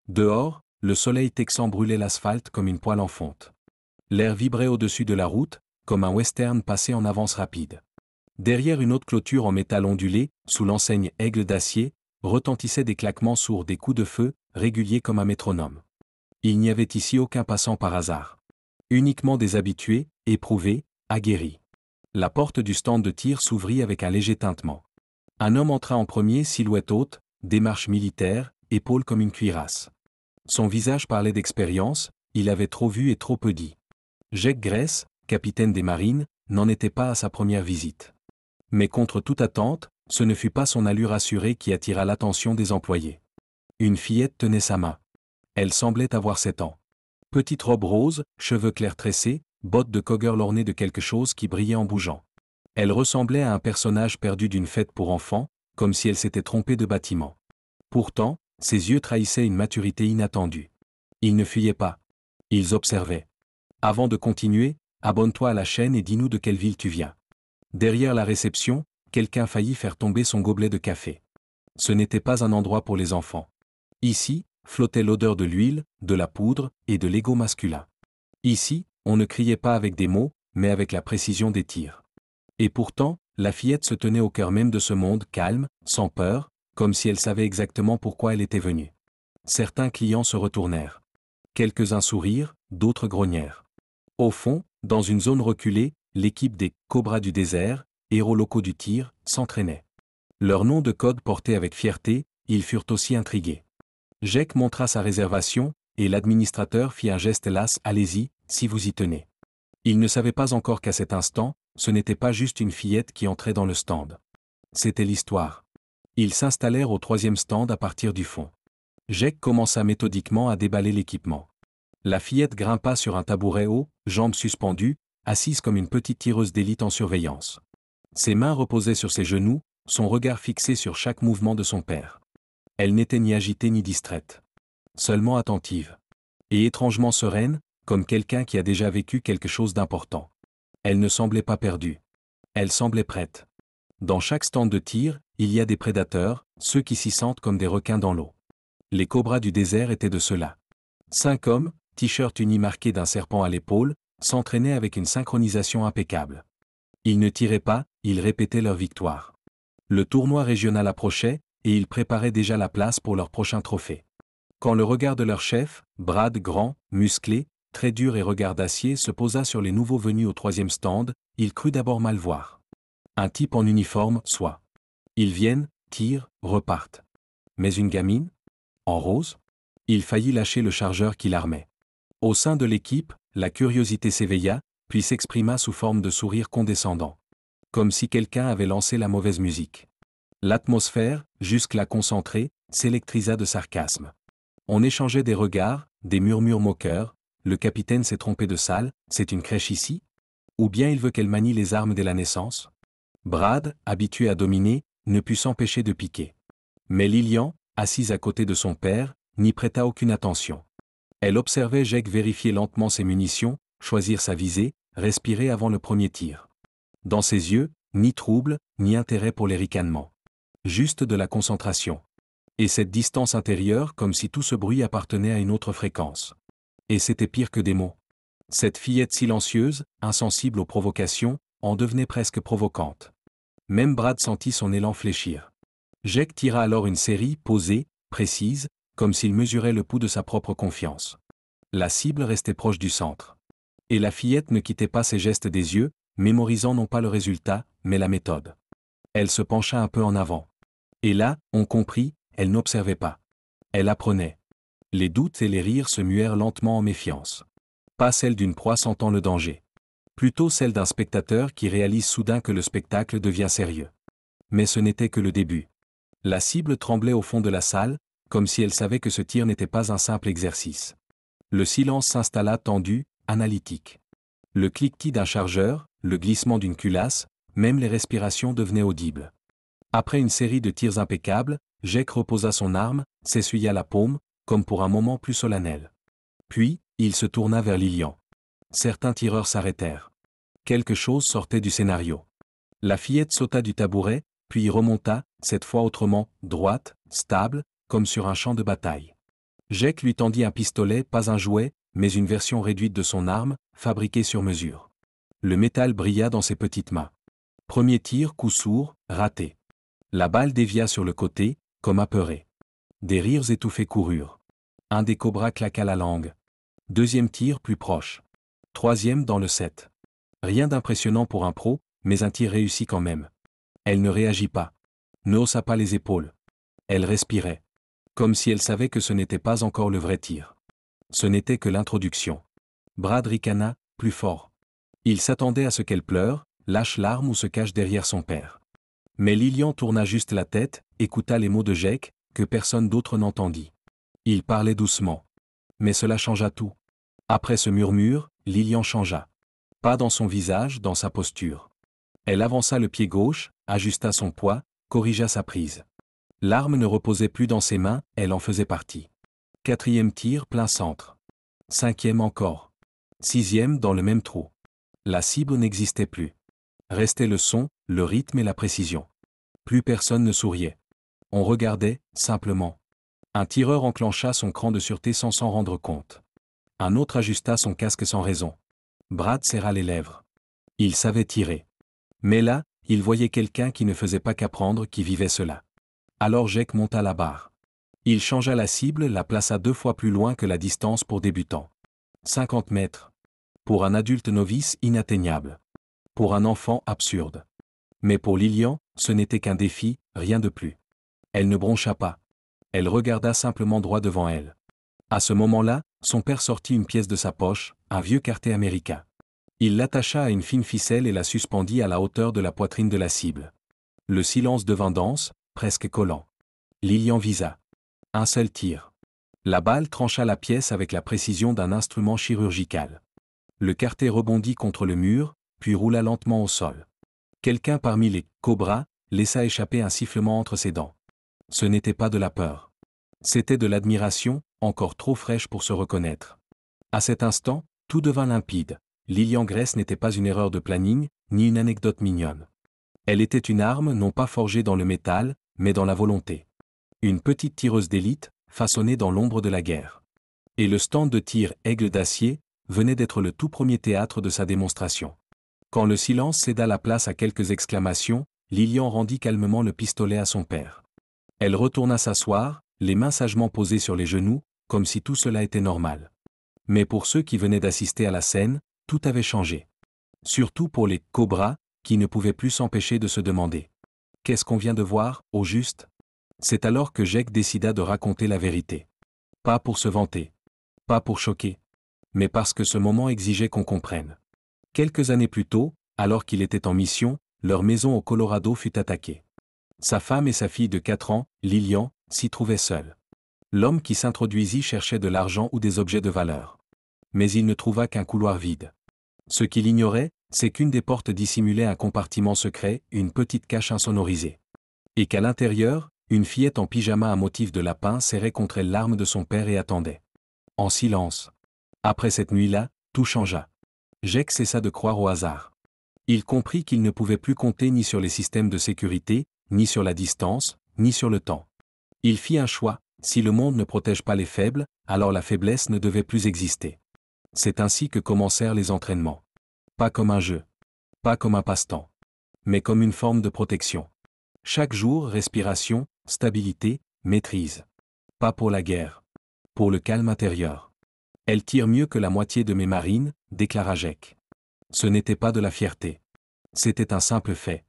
Dehors, le soleil texan brûlait l'asphalte comme une poêle en fonte. L'air vibrait au-dessus de la route, comme un western passé en avance rapide. Derrière une haute clôture en métal ondulé, sous l'enseigne Aigle d'acier, retentissaient des claquements sourds, des coups de feu, réguliers comme un métronome. Il n'y avait ici aucun passant par hasard. Uniquement des habitués, éprouvés, aguerris. La porte du stand de tir s'ouvrit avec un léger tintement. Un homme entra en premier, silhouette haute, démarche militaire, épaules comme une cuirasse. Son visage parlait d'expérience, il avait trop vu et trop peu dit. Jake Grace, capitaine des marines, n'en était pas à sa première visite. Mais contre toute attente, ce ne fut pas son allure assurée qui attira l'attention des employés. Une fillette tenait sa main. Elle semblait avoir 7 ans. Petite robe rose, cheveux clairs tressés, bottes de cowgirl ornées de quelque chose qui brillait en bougeant. Elle ressemblait à un personnage perdu d'une fête pour enfants, comme si elle s'était trompée de bâtiment. Pourtant, ses yeux trahissaient une maturité inattendue. Ils ne fuyaient pas. Ils observaient. Avant de continuer, abonne-toi à la chaîne et dis-nous de quelle ville tu viens. Derrière la réception, quelqu'un faillit faire tomber son gobelet de café. Ce n'était pas un endroit pour les enfants. Ici, flottait l'odeur de l'huile, de la poudre et de l'ego masculin. Ici, on ne criait pas avec des mots, mais avec la précision des tirs. Et pourtant, la fillette se tenait au cœur même de ce monde calme, sans peur, comme si elle savait exactement pourquoi elle était venue. Certains clients se retournèrent. Quelques-uns sourirent, d'autres grognèrent. Au fond, dans une zone reculée, l'équipe des « Cobras du désert », héros locaux du tir, s'entraînait. Leur nom de code porté avec fierté, ils furent aussi intrigués. Jake montra sa réservation, et l'administrateur fit un geste las « Allez-y, si vous y tenez ». Il ne savait pas encore qu'à cet instant, ce n'était pas juste une fillette qui entrait dans le stand. C'était l'histoire. Ils s'installèrent au 3e stand à partir du fond. Jake commença méthodiquement à déballer l'équipement. La fillette grimpa sur un tabouret haut, jambes suspendues, assise comme une petite tireuse d'élite en surveillance. Ses mains reposaient sur ses genoux, son regard fixé sur chaque mouvement de son père. Elle n'était ni agitée ni distraite. Seulement attentive. Et étrangement sereine, comme quelqu'un qui a déjà vécu quelque chose d'important. Elle ne semblait pas perdue. Elle semblait prête. Dans chaque stand de tir, il y a des prédateurs, ceux qui s'y sentent comme des requins dans l'eau. Les cobras du désert étaient de ceux-là. 5 hommes, t-shirt uni marqué d'un serpent à l'épaule, s'entraînaient avec une synchronisation impeccable. Ils ne tiraient pas, ils répétaient leur victoire. Le tournoi régional approchait, et ils préparaient déjà la place pour leur prochain trophée. Quand le regard de leur chef, Brad grand, musclé, très dur et regard d'acier se posa sur les nouveaux venus au 3e stand, il crut d'abord mal voir. Un type en uniforme, soit. Ils viennent, tirent, repartent. Mais une gamine ? En rose ? Il faillit lâcher le chargeur qui l'armait. Au sein de l'équipe, la curiosité s'éveilla, puis s'exprima sous forme de sourire condescendant. Comme si quelqu'un avait lancé la mauvaise musique. L'atmosphère, jusque-là concentrée, s'électrisa de sarcasme. On échangeait des regards, des murmures moqueurs. Le capitaine s'est trompé de salle, c'est une crèche ici ? Ou bien il veut qu'elle manie les armes dès la naissance ? Brad, habitué à dominer, ne put s'empêcher de piquer. Mais Lillian, assise à côté de son père, n'y prêta aucune attention. Elle observait Jake vérifier lentement ses munitions, choisir sa visée, respirer avant le premier tir. Dans ses yeux, ni trouble, ni intérêt pour les ricanements. Juste de la concentration. Et cette distance intérieure comme si tout ce bruit appartenait à une autre fréquence. Et c'était pire que des mots. Cette fillette silencieuse, insensible aux provocations, en devenait presque provocante. Même Brad sentit son élan fléchir. Jake tira alors une série, posée, précise, comme s'il mesurait le pouls de sa propre confiance. La cible restait proche du centre. Et la fillette ne quittait pas ses gestes des yeux, mémorisant non pas le résultat, mais la méthode. Elle se pencha un peu en avant. Et là, on comprit, elle n'observait pas. Elle apprenait. Les doutes et les rires se muèrent lentement en méfiance. Pas celle d'une proie sentant le danger. Plutôt celle d'un spectateur qui réalise soudain que le spectacle devient sérieux. Mais ce n'était que le début. La cible tremblait au fond de la salle, comme si elle savait que ce tir n'était pas un simple exercice. Le silence s'installa tendu, analytique. Le cliquetis d'un chargeur, le glissement d'une culasse, même les respirations devenaient audibles. Après une série de tirs impeccables, Jake reposa son arme, s'essuya la paume, comme pour un moment plus solennel. Puis, il se tourna vers Lillian. Certains tireurs s'arrêtèrent. Quelque chose sortait du scénario. La fillette sauta du tabouret, puis y remonta, cette fois autrement, droite, stable, comme sur un champ de bataille. Jake lui tendit un pistolet, pas un jouet, mais une version réduite de son arme, fabriquée sur mesure. Le métal brilla dans ses petites mains. Premier tir, coup sourd, raté. La balle dévia sur le côté, comme apeurée. Des rires étouffés coururent. Un des cobras claqua la langue. Deuxième tir plus proche. Troisième dans le 7. Rien d'impressionnant pour un pro, mais un tir réussi quand même. Elle ne réagit pas. Ne haussa pas les épaules. Elle respirait. Comme si elle savait que ce n'était pas encore le vrai tir. Ce n'était que l'introduction. Brad ricana, plus fort. Il s'attendait à ce qu'elle pleure, lâche l'arme ou se cache derrière son père. Mais Lillian tourna juste la tête, écouta les mots de Jake, que personne d'autre n'entendit. Il parlait doucement. Mais cela changea tout. Après ce murmure, Lillian changea. Pas dans son visage, dans sa posture. Elle avança le pied gauche, ajusta son poids, corrigea sa prise. L'arme ne reposait plus dans ses mains, elle en faisait partie. Quatrième tir, plein centre. Cinquième encore. Sixième dans le même trou. La cible n'existait plus. Restait le son, le rythme et la précision. Plus personne ne souriait. On regardait, simplement. Un tireur enclencha son cran de sûreté sans s'en rendre compte. Un autre ajusta son casque sans raison. Brad serra les lèvres. Il savait tirer. Mais là, il voyait quelqu'un qui ne faisait pas qu'apprendre, qui vivait cela. Alors Jake monta la barre. Il changea la cible, la plaça 2 fois plus loin que la distance pour débutants. 50 mètres. Pour un adulte novice, inatteignable. Pour un enfant, absurde. Mais pour Lillian, ce n'était qu'un défi, rien de plus. Elle ne broncha pas. Elle regarda simplement droit devant elle. À ce moment-là, son père sortit une pièce de sa poche, un vieux quartier américain. Il l'attacha à une fine ficelle et la suspendit à la hauteur de la poitrine de la cible. Le silence devint dense, presque collant. Lillian visa. Un seul tir. La balle trancha la pièce avec la précision d'un instrument chirurgical. Le quartier rebondit contre le mur, puis roula lentement au sol. Quelqu'un parmi les « cobras » laissa échapper un sifflement entre ses dents. Ce n'était pas de la peur. C'était de l'admiration, encore trop fraîche pour se reconnaître. À cet instant, tout devint limpide. Lillian Gress n'était pas une erreur de planning, ni une anecdote mignonne. Elle était une arme non pas forgée dans le métal, mais dans la volonté. Une petite tireuse d'élite, façonnée dans l'ombre de la guerre. Et le stand de tir Aigle d'acier venait d'être le tout premier théâtre de sa démonstration. Quand le silence céda la place à quelques exclamations, Lillian rendit calmement le pistolet à son père. Elle retourna s'asseoir, les mains sagement posées sur les genoux, comme si tout cela était normal. Mais pour ceux qui venaient d'assister à la scène, tout avait changé. Surtout pour les « cobras », qui ne pouvaient plus s'empêcher de se demander. Qu'est-ce qu'on vient de voir, au juste? C'est alors que Jake décida de raconter la vérité. Pas pour se vanter. Pas pour choquer. Mais parce que ce moment exigeait qu'on comprenne. Quelques années plus tôt, alors qu'il était en mission, leur maison au Colorado fut attaquée. Sa femme et sa fille de 4 ans, Lillian, s'y trouvaient seuls. L'homme qui s'introduisit cherchait de l'argent ou des objets de valeur. Mais il ne trouva qu'un couloir vide. Ce qu'il ignorait, c'est qu'une des portes dissimulait un compartiment secret, une petite cache insonorisée. Et qu'à l'intérieur, une fillette en pyjama à motif de lapin serrait contre elle l'arme de son père et attendait. En silence. Après cette nuit-là, tout changea. Jake cessa de croire au hasard. Il comprit qu'il ne pouvait plus compter ni sur les systèmes de sécurité, ni sur la distance, ni sur le temps. Il fit un choix, si le monde ne protège pas les faibles, alors la faiblesse ne devait plus exister. C'est ainsi que commencèrent les entraînements. Pas comme un jeu. Pas comme un passe-temps. Mais comme une forme de protection. Chaque jour, respiration, stabilité, maîtrise. Pas pour la guerre. Pour le calme intérieur. Elle tire mieux que la moitié de mes marines, déclara Jake. Ce n'était pas de la fierté. C'était un simple fait.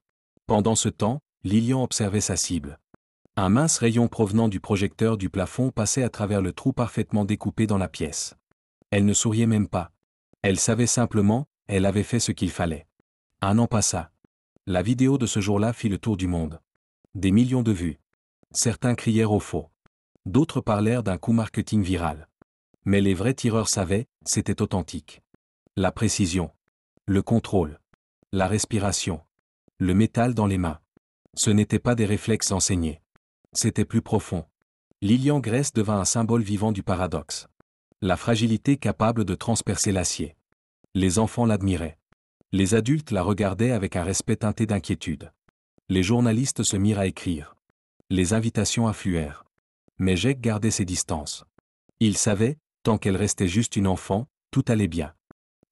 Pendant ce temps, Lillian observait sa cible. Un mince rayon provenant du projecteur du plafond passait à travers le trou parfaitement découpé dans la pièce. Elle ne souriait même pas. Elle savait simplement, elle avait fait ce qu'il fallait. Un an passa. La vidéo de ce jour-là fit le tour du monde. Des millions de vues. Certains crièrent au faux. D'autres parlèrent d'un coup marketing viral. Mais les vrais tireurs savaient, c'était authentique. La précision. Le contrôle. La respiration. Le métal dans les mains. Ce n'étaient pas des réflexes enseignés. C'était plus profond. Lillian Gress devint un symbole vivant du paradoxe. La fragilité capable de transpercer l'acier. Les enfants l'admiraient. Les adultes la regardaient avec un respect teinté d'inquiétude. Les journalistes se mirent à écrire. Les invitations affluèrent. Mais Jake gardait ses distances. Il savait, tant qu'elle restait juste une enfant, tout allait bien.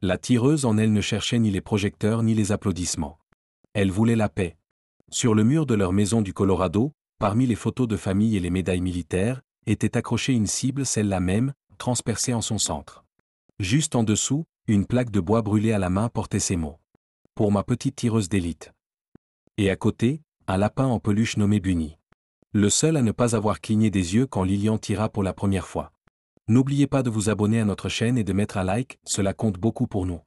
La tireuse en elle ne cherchait ni les projecteurs ni les applaudissements. Elle voulait la paix. Sur le mur de leur maison du Colorado, parmi les photos de famille et les médailles militaires, était accrochée une cible, celle-là même, transpercée en son centre. Juste en dessous, une plaque de bois brûlée à la main portait ces mots. Pour ma petite tireuse d'élite. Et à côté, un lapin en peluche nommé Bunny. Le seul à ne pas avoir cligné des yeux quand Lilian tira pour la première fois. N'oubliez pas de vous abonner à notre chaîne et de mettre un like, cela compte beaucoup pour nous.